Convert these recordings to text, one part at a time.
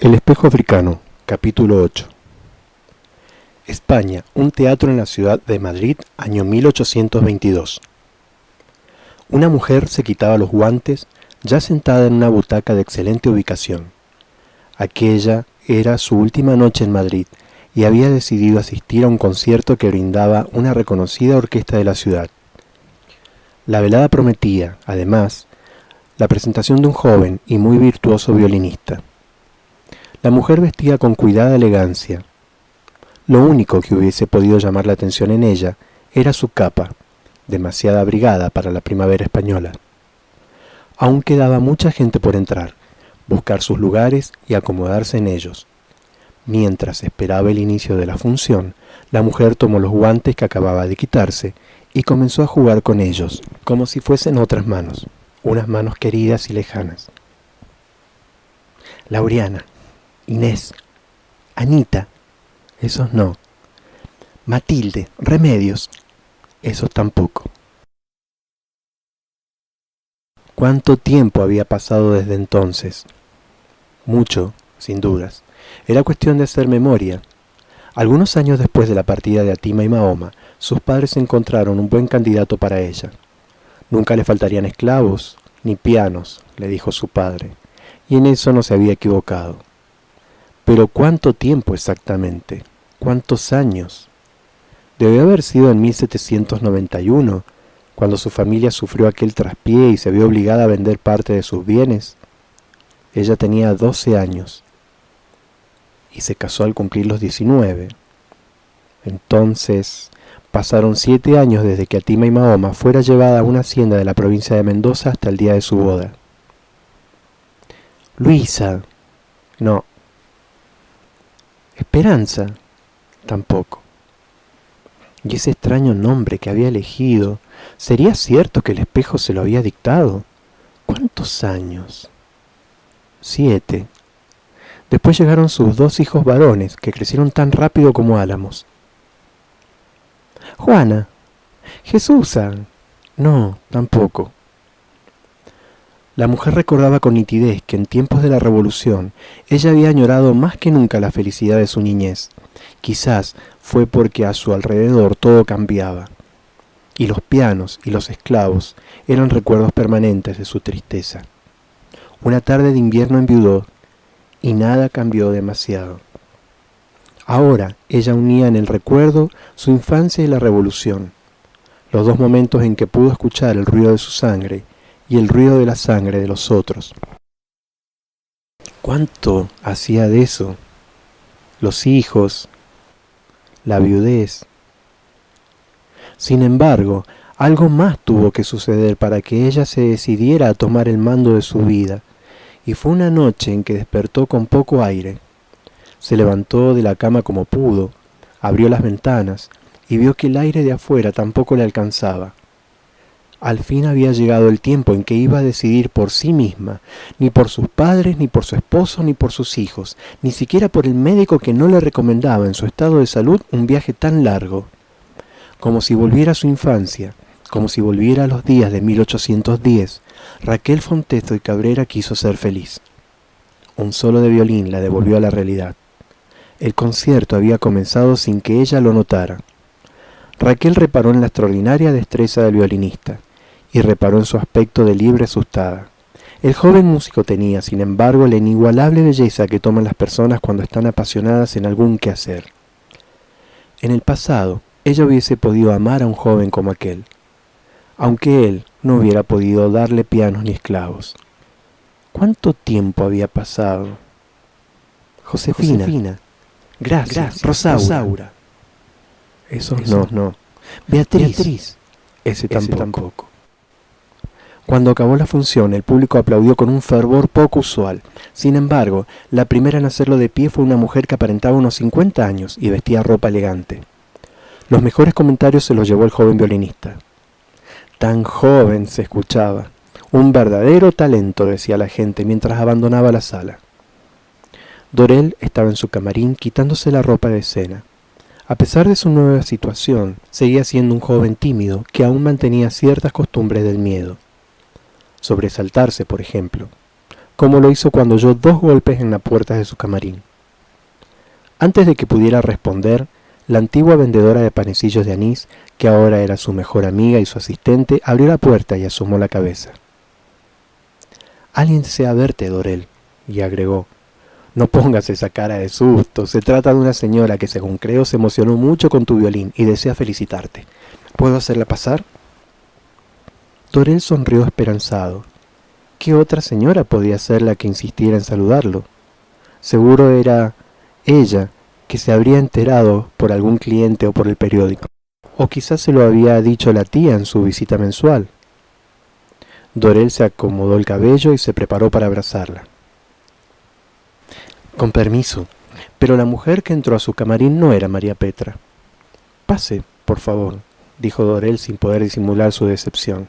El espejo africano, capítulo 8. España, un teatro en la ciudad de Madrid, año 1822. Una mujer se quitaba los guantes, ya sentada en una butaca de excelente ubicación. Aquella era su última noche en Madrid y había decidido asistir a un concierto que brindaba una reconocida orquesta de la ciudad. La velada prometía, además, la presentación de un joven y muy virtuoso violinista. La mujer vestía con cuidada elegancia. Lo único que hubiese podido llamar la atención en ella era su capa, demasiado abrigada para la primavera española. Aún quedaba mucha gente por entrar, buscar sus lugares y acomodarse en ellos. Mientras esperaba el inicio de la función, la mujer tomó los guantes que acababa de quitarse y comenzó a jugar con ellos, como si fuesen otras manos, unas manos queridas y lejanas. Laureana, Inés, Anita, esos no. Matilde, Remedios, esos tampoco. ¿Cuánto tiempo había pasado desde entonces? Mucho, sin dudas. Era cuestión de hacer memoria. Algunos años después de la partida de Atima y Mahoma, sus padres encontraron un buen candidato para ella. Nunca le faltarían esclavos, ni pianos, le dijo su padre, y en eso no se había equivocado. Pero ¿cuánto tiempo exactamente? ¿Cuántos años? Debió haber sido en 1791, cuando su familia sufrió aquel traspié y se vio obligada a vender parte de sus bienes. Ella tenía 12 años y se casó al cumplir los 19. Entonces pasaron 7 años desde que Atima y Mahoma fuera llevada a una hacienda de la provincia de Mendoza hasta el día de su boda. Luisa, no. Esperanza, tampoco. Y ese extraño nombre que había elegido, ¿sería cierto que el espejo se lo había dictado? ¿Cuántos años? 7. Después llegaron sus 2 hijos varones, que crecieron tan rápido como álamos. Juana, Jesusa, no, tampoco. La mujer recordaba con nitidez que en tiempos de la Revolución ella había añorado más que nunca la felicidad de su niñez. Quizás fue porque a su alrededor todo cambiaba, y los pianos y los esclavos eran recuerdos permanentes de su tristeza. Una tarde de invierno enviudó, y nada cambió demasiado. Ahora ella unía en el recuerdo su infancia y la Revolución, los dos momentos en que pudo escuchar el ruido de su sangre y el ruido de la sangre de los otros. ¿Cuánto hacía de eso? Los hijos, la viudez. Sin embargo, algo más tuvo que suceder para que ella se decidiera a tomar el mando de su vida, y fue una noche en que despertó con poco aire. Se levantó de la cama como pudo, abrió las ventanas y vio que el aire de afuera tampoco le alcanzaba. Al fin había llegado el tiempo en que iba a decidir por sí misma, ni por sus padres, ni por su esposo, ni por sus hijos, ni siquiera por el médico que no le recomendaba en su estado de salud un viaje tan largo. Como si volviera a su infancia, como si volviera a los días de 1810, Raquel Fontezo y Cabrera quiso ser feliz. Un solo de violín la devolvió a la realidad. El concierto había comenzado sin que ella lo notara. Raquel reparó en la extraordinaria destreza del violinista, y reparó en su aspecto de liebre asustada. El joven músico tenía, sin embargo, la inigualable belleza que toman las personas cuando están apasionadas en algún quehacer. En el pasado, ella hubiese podido amar a un joven como aquel, aunque él no hubiera podido darle pianos ni esclavos. ¿Cuánto tiempo había pasado? Josefina, Gracias, Rosaura. Esos no. Beatriz. Ese tampoco. Cuando acabó la función, el público aplaudió con un fervor poco usual. Sin embargo, la primera en hacerlo de pie fue una mujer que aparentaba unos 50 años y vestía ropa elegante. Los mejores comentarios se los llevó el joven violinista. Tan joven, se escuchaba. Un verdadero talento, decía la gente mientras abandonaba la sala. Dorel estaba en su camarín quitándose la ropa de escena. A pesar de su nueva situación, seguía siendo un joven tímido que aún mantenía ciertas costumbres del miedo. Sobresaltarse, por ejemplo. como lo hizo cuando oyó 2 golpes en la puerta de su camarín. Antes de que pudiera responder, la antigua vendedora de panecillos de anís, que ahora era su mejor amiga y su asistente, abrió la puerta y asomó la cabeza. «Alguien desea verte, Dorel», y agregó: «No pongas esa cara de susto. Se trata de una señora que, según creo, se emocionó mucho con tu violín y desea felicitarte. ¿Puedo hacerla pasar?» Dorel sonrió esperanzado. ¿Qué otra señora podía ser la que insistiera en saludarlo? Seguro era ella, que se habría enterado por algún cliente o por el periódico. O quizás se lo había dicho la tía en su visita mensual. Dorel se acomodó el cabello y se preparó para abrazarla. «Con permiso», pero la mujer que entró a su camarín no era María Petra. «Pase, por favor», dijo Dorel sin poder disimular su decepción.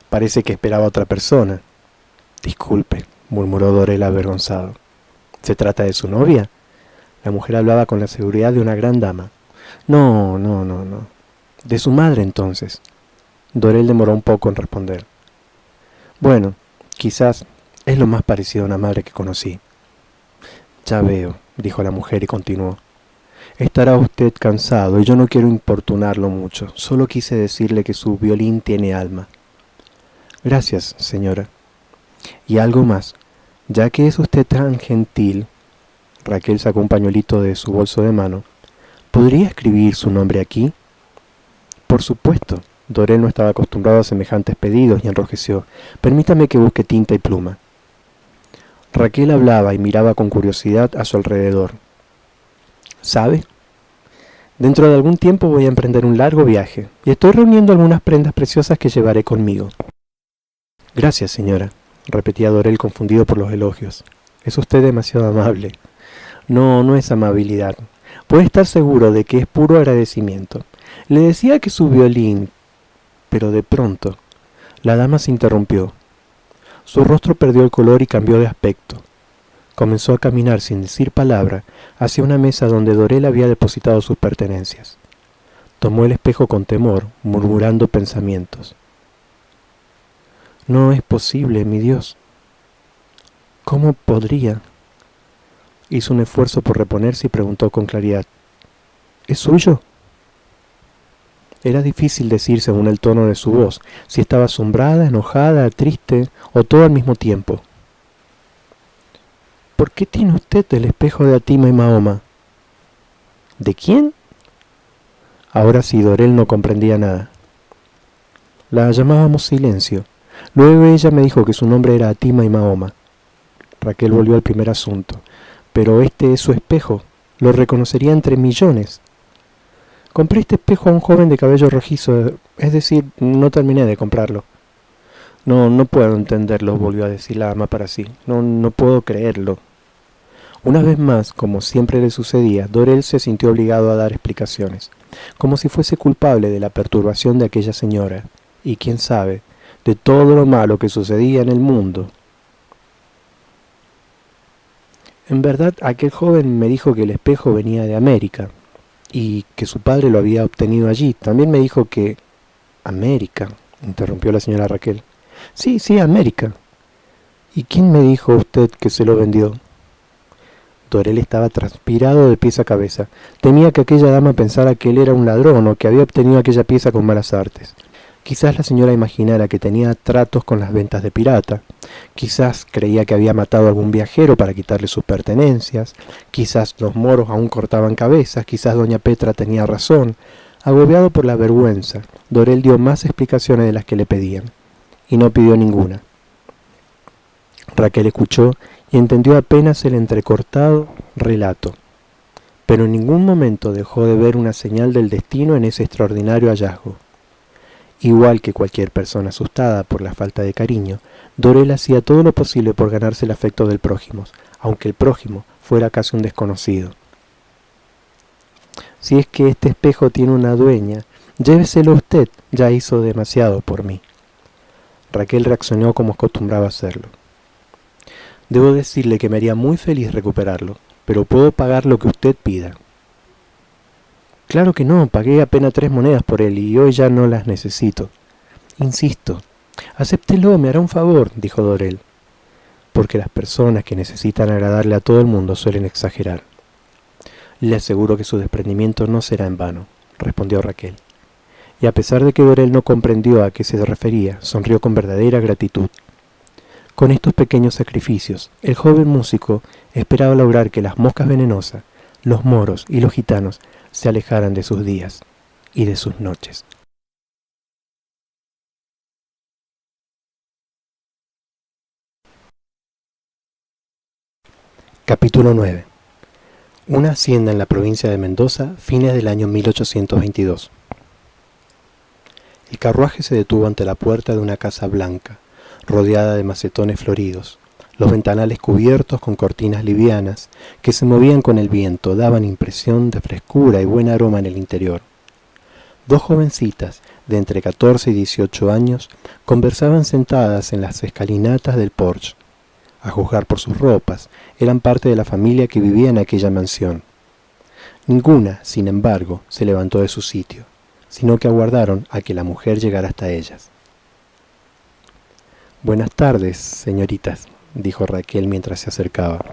«Parece que esperaba a otra persona». «Disculpe», murmuró Dorel avergonzado. «¿Se trata de su novia?» La mujer hablaba con la seguridad de una gran dama. «No. De su madre, entonces». Dorel demoró un poco en responder. «Bueno, quizás es lo más parecido a una madre que conocí». «Ya veo», dijo la mujer y continuó. «Estará usted cansado y yo no quiero importunarlo mucho. Solo quise decirle que su violín tiene alma». «Gracias, señora. Y algo más. Ya que es usted tan gentil», Raquel sacó un pañuelito de su bolso de mano, «¿podría escribir su nombre aquí?» «Por supuesto». Dorel no estaba acostumbrado a semejantes pedidos y enrojeció. «Permítame que busque tinta y pluma». Raquel hablaba y miraba con curiosidad a su alrededor. «¿Sabe? Dentro de algún tiempo voy a emprender un largo viaje y estoy reuniendo algunas prendas preciosas que llevaré conmigo». «Gracias, señora», repetía Dorel confundido por los elogios. «Es usted demasiado amable». No es amabilidad. Puede estar seguro de que es puro agradecimiento. Le decía que su violín... Pero de pronto, la dama se interrumpió. Su rostro perdió el color y cambió de aspecto. Comenzó a caminar sin decir palabra hacia una mesa donde Dorel había depositado sus pertenencias. Tomó el espejo con temor, murmurando pensamientos. «No es posible, mi Dios. ¿Cómo podría?» Hizo un esfuerzo por reponerse y preguntó con claridad: «¿Es suyo?» Era difícil decir según el tono de su voz si estaba asombrada, enojada, triste o todo al mismo tiempo. «¿Por qué tiene usted el espejo de Atima y Mahoma?» «¿De quién?» Ahora sí, Dorel no comprendía nada. La llamábamos Silencio. Luego ella me dijo que su nombre era Atima y Mahoma. Raquel volvió al primer asunto. «Pero este es su espejo. Lo reconocería entre millones». «Compré este espejo a un joven de cabello rojizo, es decir, no terminé de comprarlo». No puedo entenderlo», volvió a decir la ama para sí. No puedo creerlo». Una vez más, como siempre le sucedía, Dorel se sintió obligado a dar explicaciones, como si fuese culpable de la perturbación de aquella señora, y quién sabe, de todo lo malo que sucedía en el mundo. «En verdad, aquel joven me dijo que el espejo venía de América, y que su padre lo había obtenido allí. También me dijo que...» «América», interrumpió la señora Raquel. «Sí, América». «¿Y quién me dijo usted que se lo vendió?» Dorel estaba transpirado de pies a cabeza. Temía que aquella dama pensara que él era un ladrón o que había obtenido aquella pieza con malas artes. Quizás la señora imaginara que tenía tratos con las ventas de pirata. Quizás creía que había matado a algún viajero para quitarle sus pertenencias. Quizás los moros aún cortaban cabezas. Quizás doña Petra tenía razón. Agobiado por la vergüenza, Dorel dio más explicaciones de las que le pedían, y no pidió ninguna. Raquel escuchó y entendió apenas el entrecortado relato, pero en ningún momento dejó de ver una señal del destino en ese extraordinario hallazgo. Igual que cualquier persona asustada por la falta de cariño, Dorel hacía todo lo posible por ganarse el afecto del prójimo, aunque el prójimo fuera casi un desconocido. «Si es que este espejo tiene una dueña, lléveselo usted, ya hizo demasiado por mí». Raquel reaccionó como acostumbraba hacerlo. «Debo decirle que me haría muy feliz recuperarlo, pero puedo pagar lo que usted pida». «Claro que no, pagué apenas 3 monedas por él y hoy ya no las necesito». «Insisto». «Acéptelo, me hará un favor», dijo Dorel. porque las personas que necesitan agradarle a todo el mundo suelen exagerar. Le aseguro que su desprendimiento no será en vano, respondió Raquel. Y a pesar de que Dorel no comprendió a qué se refería, sonrió con verdadera gratitud. Con estos pequeños sacrificios, el joven músico esperaba lograr que las moscas venenosas, los moros y los gitanos se alejaran de sus días y de sus noches. Capítulo 9. Una hacienda en la provincia de Mendoza, fines del año 1822. El carruaje se detuvo ante la puerta de una casa blanca, rodeada de macetones floridos. Los ventanales cubiertos con cortinas livianas que se movían con el viento daban impresión de frescura y buen aroma en el interior. Dos jovencitas de entre 14 y 18 años conversaban sentadas en las escalinatas del porche. A juzgar por sus ropas, eran parte de la familia que vivía en aquella mansión. Ninguna, sin embargo, se levantó de su sitio, sino que aguardaron a que la mujer llegara hasta ellas. «Buenas tardes, señoritas», dijo Raquel mientras se acercaba.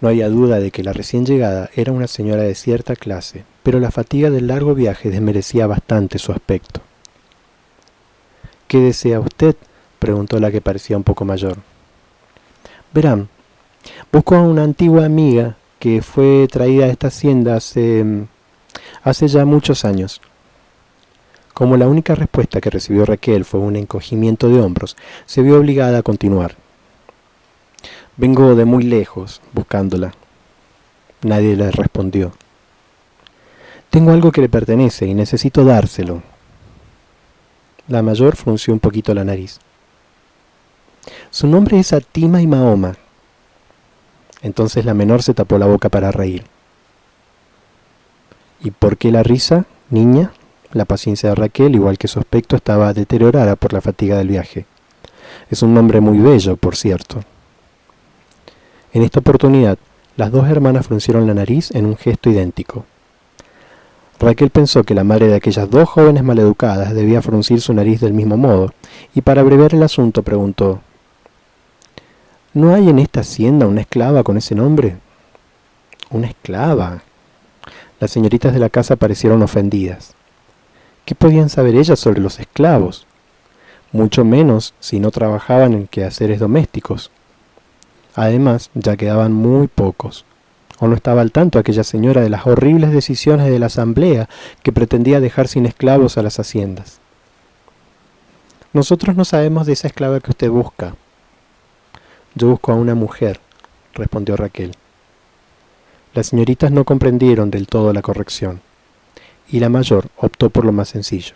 No había duda de que la recién llegada era una señora de cierta clase, pero la fatiga del largo viaje desmerecía bastante su aspecto. «¿Qué desea usted?», preguntó la que parecía un poco mayor. «Verán, busco a una antigua amiga que fue traída a esta hacienda hace ya muchos años». Como la única respuesta que recibió Raquel fue un encogimiento de hombros, se vio obligada a continuar. «Vengo de muy lejos, buscándola». Nadie le respondió. «Tengo algo que le pertenece y necesito dárselo». La mayor frunció un poquito la nariz. «Su nombre es Atima y Mahoma». Entonces la menor se tapó la boca para reír. «¿Y por qué la risa, niña?». La paciencia de Raquel, igual que su aspecto, estaba deteriorada por la fatiga del viaje. «Es un nombre muy bello, por cierto». En esta oportunidad, las dos hermanas fruncieron la nariz en un gesto idéntico. Raquel pensó que la madre de aquellas dos jóvenes maleducadas debía fruncir su nariz del mismo modo, y para abreviar el asunto preguntó: «¿No hay en esta hacienda una esclava con ese nombre?». «¿Una esclava?». Las señoritas de la casa parecieron ofendidas. ¿Qué podían saber ellas sobre los esclavos? Mucho menos si no trabajaban en quehaceres domésticos. Además, ya quedaban muy pocos. ¿O no estaba al tanto aquella señora de las horribles decisiones de la asamblea que pretendía dejar sin esclavos a las haciendas? «Nosotros no sabemos de esa esclava que usted busca». «Yo busco a una mujer», respondió Raquel. Las señoritas no comprendieron del todo la corrección, y la mayor optó por lo más sencillo.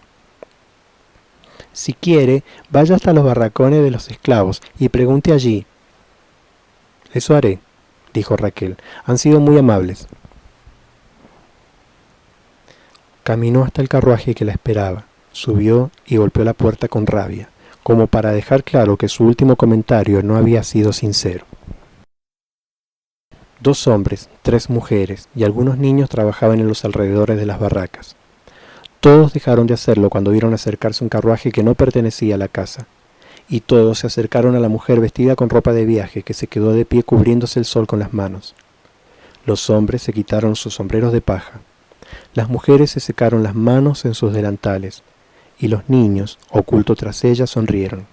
«Si quiere, vaya hasta los barracones de los esclavos y pregunte allí». «Eso haré», dijo Raquel. «Han sido muy amables». Caminó hasta el carruaje que la esperaba, subió y golpeó la puerta con rabia, como para dejar claro que su último comentario no había sido sincero. 2 hombres, 3 mujeres y algunos niños trabajaban en los alrededores de las barracas. Todos dejaron de hacerlo cuando vieron acercarse un carruaje que no pertenecía a la casa, y todos se acercaron a la mujer vestida con ropa de viaje que se quedó de pie cubriéndose el sol con las manos. Los hombres se quitaron sus sombreros de paja, las mujeres se secaron las manos en sus delantales, y los niños, ocultos tras ellas, sonrieron.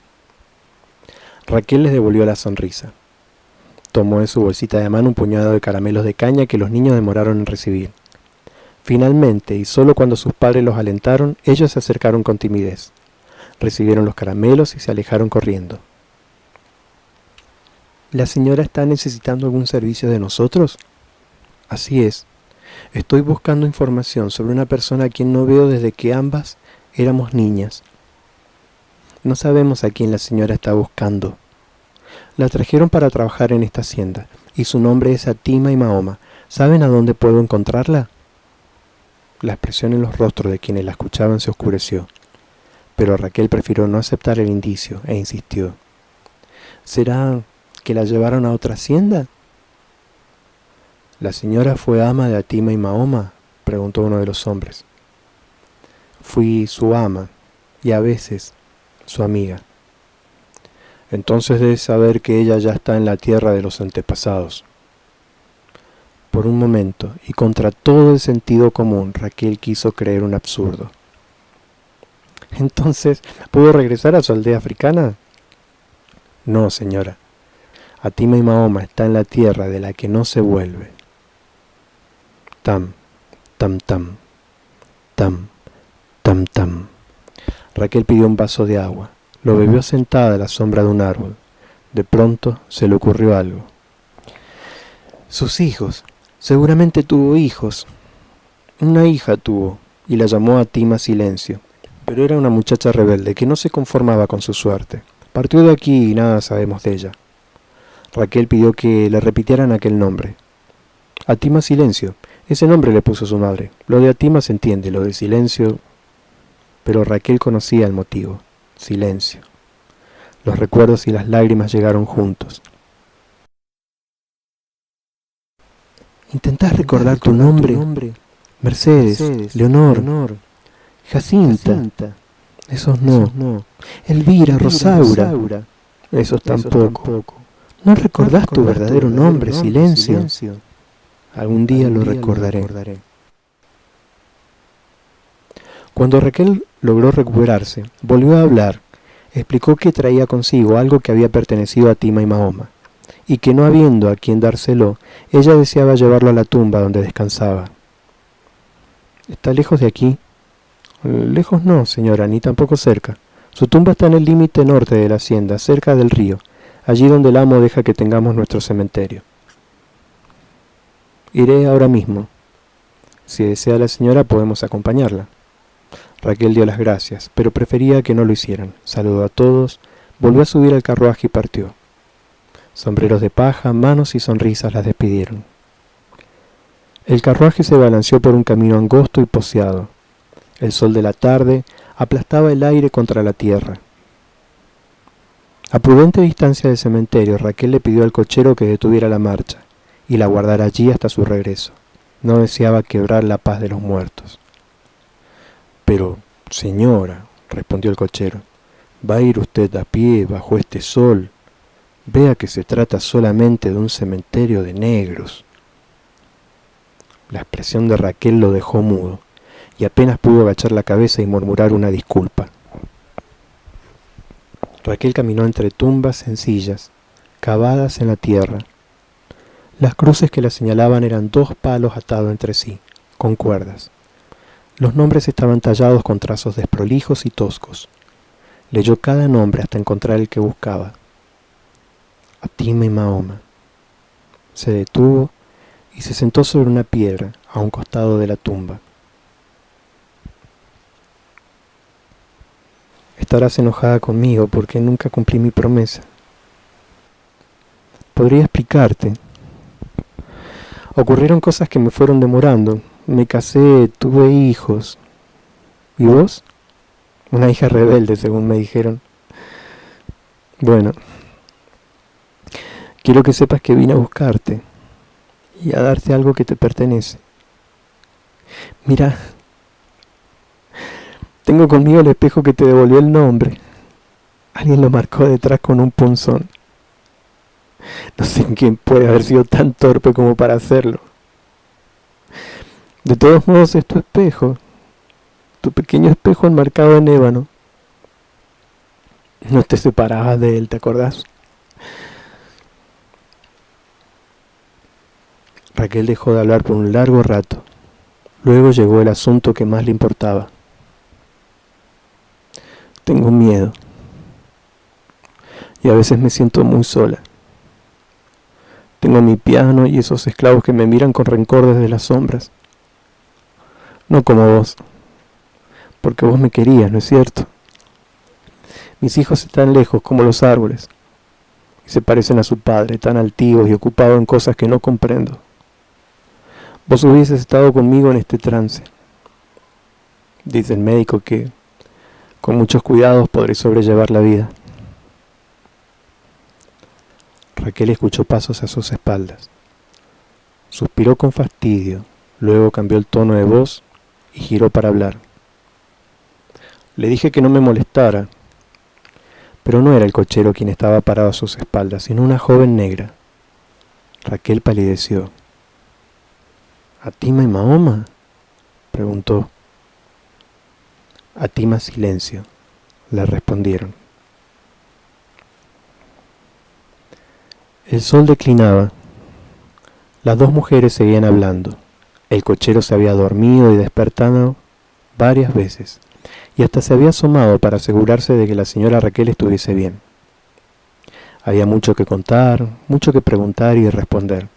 Raquel les devolvió la sonrisa. Tomó en su bolsita de mano un puñado de caramelos de caña que los niños demoraron en recibir. Finalmente, y solo cuando sus padres los alentaron, ellos se acercaron con timidez. Recibieron los caramelos y se alejaron corriendo. ¿La señora está necesitando algún servicio de nosotros? Así es. Estoy buscando información sobre una persona a quien no veo desde que ambas éramos niñas. No sabemos a quién la señora está buscando. La trajeron para trabajar en esta hacienda, y su nombre es Atima y Mahoma. ¿Saben a dónde puedo encontrarla? La expresión en los rostros de quienes la escuchaban se oscureció, pero Raquel prefirió no aceptar el indicio e insistió. ¿Será que la llevaron a otra hacienda? ¿La señora fue ama de Atima y Mahoma?, preguntó uno de los hombres. Fui su ama, y a veces su amiga. Entonces debes saber que ella ya está en la tierra de los antepasados. Por un momento, y contra todo el sentido común, Raquel quiso creer un absurdo. ¿Entonces pudo regresar a su aldea africana? No, señora. Atima y Mahoma está en la tierra de la que no se vuelve. Tam, tam, tam, tam, tam, tam. Raquel pidió un vaso de agua. Lo bebió sentada a la sombra de un árbol. De pronto se le ocurrió algo. Sus hijos. Seguramente tuvo hijos. Una hija tuvo, y la llamó Atima Silencio. Pero era una muchacha rebelde que no se conformaba con su suerte. Partió de aquí y nada sabemos de ella. Raquel pidió que le repitieran aquel nombre. Atima Silencio. Ese nombre le puso su madre. Lo de Atima se entiende, lo de Silencio... Pero Raquel conocía el motivo. Silencio. Los recuerdos y las lágrimas llegaron juntos. ¿Intentás recordar tu nombre? Mercedes, Leonor, Jacinta. Esos no. Elvira, Rosaura. Esos tampoco. ¿No recordás tu verdadero nombre, Silencio? Algún día lo recordaré. Cuando Raquel logró recuperarse, volvió a hablar. Explicó que traía consigo algo que había pertenecido a Atima y Mahoma, y que no habiendo a quien dárselo, ella deseaba llevarlo a la tumba donde descansaba. ¿Está lejos de aquí? Lejos no, señora, ni tampoco cerca. Su tumba está en el límite norte de la hacienda, cerca del río, allí donde el amo deja que tengamos nuestro cementerio. Iré ahora mismo. Si desea la señora, podemos acompañarla. Raquel dio las gracias, pero prefería que no lo hicieran. Saludó a todos, volvió a subir al carruaje y partió. Sombreros de paja, manos y sonrisas las despidieron. El carruaje se balanceó por un camino angosto y poseado. El sol de la tarde aplastaba el aire contra la tierra. A prudente distancia del cementerio, Raquel le pidió al cochero que detuviera la marcha y la guardara allí hasta su regreso. No deseaba quebrar la paz de los muertos. Pero, señora, respondió el cochero, ¿va a ir usted a pie bajo este sol? Vea que se trata solamente de un cementerio de negros. La expresión de Raquel lo dejó mudo, y apenas pudo agachar la cabeza y murmurar una disculpa. Raquel caminó entre tumbas sencillas, cavadas en la tierra. Las cruces que la señalaban eran 2 palos atados entre sí, con cuerdas. Los nombres estaban tallados con trazos desprolijos y toscos. Leyó cada nombre hasta encontrar el que buscaba. Atima y Mahoma. Se detuvo y se sentó sobre una piedra a un costado de la tumba. Estarás enojada conmigo porque nunca cumplí mi promesa. Podría explicarte. Ocurrieron cosas que me fueron demorando. Me casé, tuve hijos. ¿Y vos? Una hija rebelde, según me dijeron. Bueno, quiero que sepas que vine a buscarte y a darte algo que te pertenece. Mira, tengo conmigo el espejo que te devolvió el nombre. Alguien lo marcó detrás con un punzón. No sé quién puede haber sido tan torpe como para hacerlo. De todos modos es tu espejo, tu pequeño espejo enmarcado en ébano. No te separabas de él, ¿te acordás? Raquel dejó de hablar por un largo rato. Luego llegó el asunto que más le importaba. Tengo miedo. Y a veces me siento muy sola. Tengo mi piano y esos esclavos que me miran con rencor desde las sombras. No como vos, porque vos me querías, ¿no es cierto? Mis hijos están lejos como los árboles, y se parecen a su padre, tan altivos y ocupados en cosas que no comprendo. Vos hubieses estado conmigo en este trance. Dice el médico que con muchos cuidados podré sobrellevar la vida. Raquel escuchó pasos a sus espaldas. Suspiró con fastidio, luego cambió el tono de voz y giró para hablar. Le dije que no me molestara, pero no era el cochero quien estaba parado a sus espaldas, sino una joven negra. Raquel palideció. —¿Atima y Mahoma? —preguntó. —Atima Silencio —le respondieron. El sol declinaba. Las dos mujeres seguían hablando. El cochero se había dormido y despertado varias veces, y hasta se había asomado para asegurarse de que la señora Raquel estuviese bien. Había mucho que contar, mucho que preguntar y responder.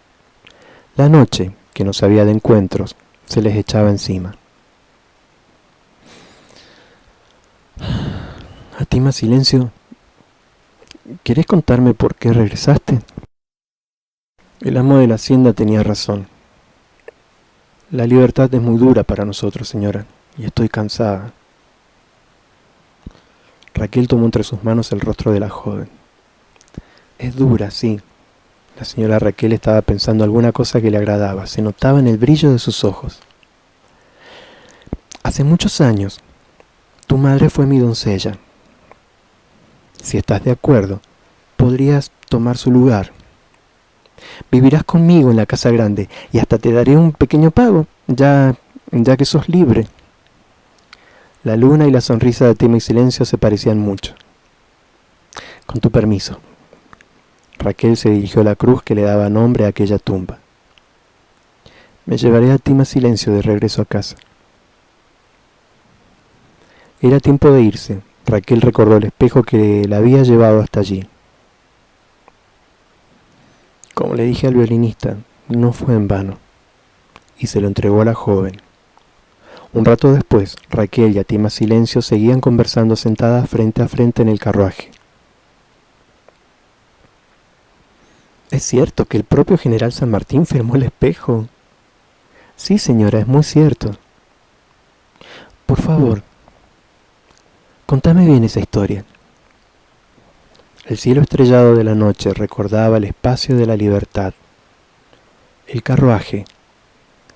La noche, que no sabía de encuentros, se les echaba encima. —Atima Silencio, ¿querés contarme por qué regresaste? El amo de la hacienda tenía razón. La libertad es muy dura para nosotros, señora, y estoy cansada. Raquel tomó entre sus manos el rostro de la joven. Es dura, sí. La señora Raquel estaba pensando alguna cosa que le agradaba. Se notaba en el brillo de sus ojos. Hace muchos años, tu madre fue mi doncella. Si estás de acuerdo, podrías tomar su lugar. Vivirás conmigo en la casa grande y hasta te daré un pequeño pago, ya que sos libre. La luna y la sonrisa de Atima y Silencio se parecían mucho. Con tu permiso. Raquel se dirigió a la cruz que le daba nombre a aquella tumba. Me llevaré a Atima Silencio de regreso a casa. Era tiempo de irse. Raquel recordó el espejo que la había llevado hasta allí. Como le dije al violinista, no fue en vano, y se lo entregó a la joven. Un rato después, Raquel y Atima Silencio seguían conversando sentadas frente a frente en el carruaje. ¿Es cierto que el propio general San Martín firmó el espejo? Sí, señora, es muy cierto. Por favor, contame bien esa historia. El cielo estrellado de la noche recordaba el espacio de la libertad. El carruaje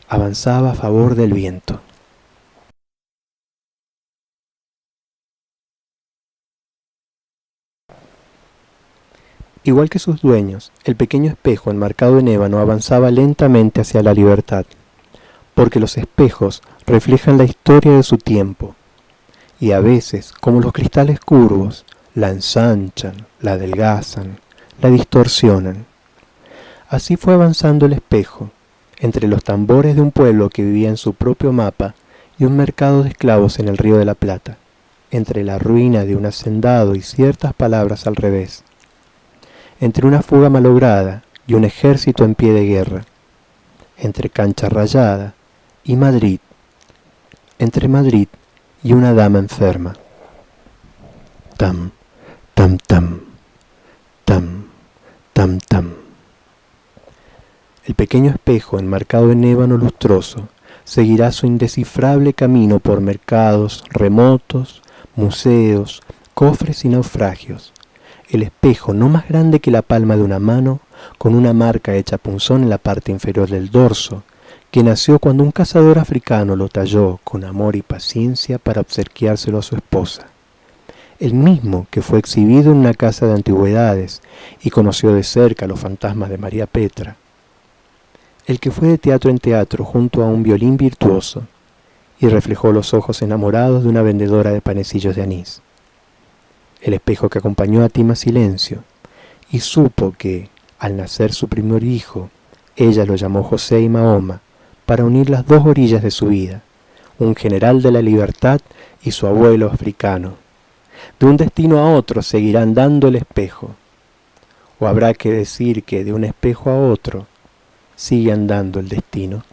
avanzaba a favor del viento. Igual que sus dueños, el pequeño espejo enmarcado en ébano avanzaba lentamente hacia la libertad, porque los espejos reflejan la historia de su tiempo, y a veces, como los cristales curvos, la ensanchan, la adelgazan, la distorsionan. Así fue avanzando el espejo, entre los tambores de un pueblo que vivía en su propio mapa y un mercado de esclavos en el Río de la Plata, entre la ruina de un hacendado y ciertas palabras al revés, entre una fuga malograda y un ejército en pie de guerra, entre Cancha Rayada y Madrid, entre Madrid y una dama enferma. Tam, tam, tam, tam, tam, tam. El pequeño espejo enmarcado en ébano lustroso seguirá su indescifrable camino por mercados remotos, museos, cofres y naufragios. El espejo, no más grande que la palma de una mano, con una marca hecha punzón en la parte inferior del dorso, que nació cuando un cazador africano lo talló con amor y paciencia para obsequiárselo a su esposa. El mismo que fue exhibido en una casa de antigüedades y conoció de cerca los fantasmas de María Petra. El que fue de teatro en teatro junto a un violín virtuoso y reflejó los ojos enamorados de una vendedora de panecillos de anís. El espejo que acompañó a Atima Silencio y supo que, al nacer su primer hijo, ella lo llamó José y Mahoma para unir las dos orillas de su vida, un general de la libertad y su abuelo africano. De un destino a otro seguirán dando el espejo, o habrá que decir que de un espejo a otro sigue andando el destino.